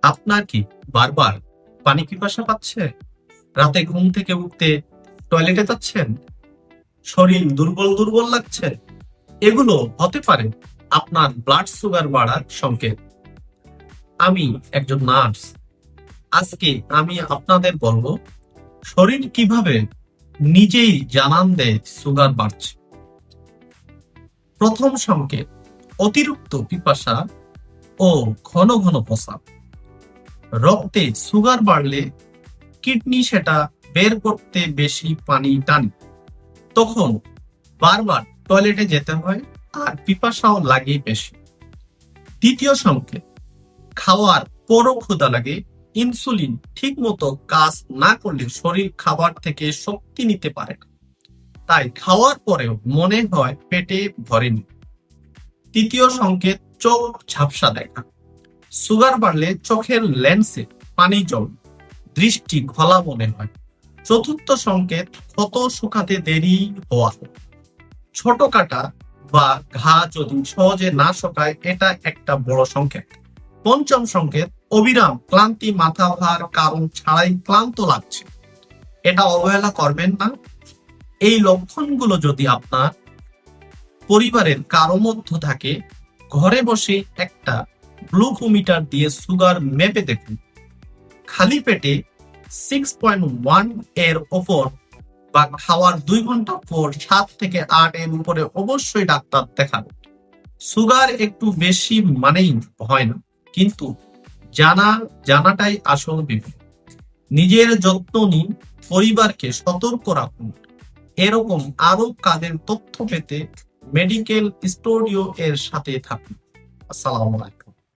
আপনার কি বারবার পানি পিপাসা পাচ্ছে? রাতে ঘুম থেকে উঠতে টয়লেটে যাচ্ছেন? শরীর দুর্বল দুর্বল লাগছে? এগুলো হতে পারে আপনার ব্লাড সুগার বাড়ার সংকেত। আমি একজন নার্স। আজকে আমি আপনাদের বলবো শরীর কিভাবে নিজেই জানান দেয় সুগার বাড়ছে। প্রথম সংকেত, অতিরিক্ত পিপাসা ও ঘন ঘন প্রস্রাব। রক্তে সুগার বাড়লে কিডনি সেটা বের করতে বেশি পানি টানে, তখন বারবার টয়লেটে যেতে হয় আর পিপাসাও লাগে বেশি। দ্বিতীয় সংকেত, খাওয়ার পরও ক্ষুধা লাগে। ইনসুলিন ঠিক মতো কাজ না করলে শরীর খাবার থেকে শক্তি নিতে পারে না, তাই খাওয়ার পরেও মনে হয় পেটে ভরেনি। তৃতীয় সংকেত, চোখ ঝাপসা দেখা। সুগার বাড়লে চোখের লেন্সে পানি জমে, দৃষ্টি ঘোলা মনে হয়। চতুর্থ সংকেত, ক্ষত শুকাতে দেরি হওয়া। ছোট কাটা বা ঘা যদি সহজে না শুকায়, এটা একটা বড় সংকেত। পঞ্চম সংকেত, অবিরাম ক্লান্তি, মাথা ভার কারণ ছাড়াই ক্লান্ত লাগছে। এটা অবহেলা করবেন না। এই লক্ষণগুলো যদি আপনার পরিবারের কারো মধ্যে থাকে, ঘরে বসে একটা গ্লুকোমিটার দিয়ে সুগার মেপে দেখুন। খালি পেটে 6.1 এর ওপর বা খাওয়ার 2 ঘন্টা পর 7 থেকে 8 এর উপরে অবশ্যই ডাক্তার দেখান। সুগার একটু বেশি মানেই হয় না, কিন্তু জানাটাই আসল বিপদ। নিজের যত্ন নিন, পরিবারকে সতর্ক রাখুন। এরকম আরো কাজের তথ্য পেতে মেডিকেল স্টুডিও এর সাথে থাকুন। আসসালামু আলাইকুম।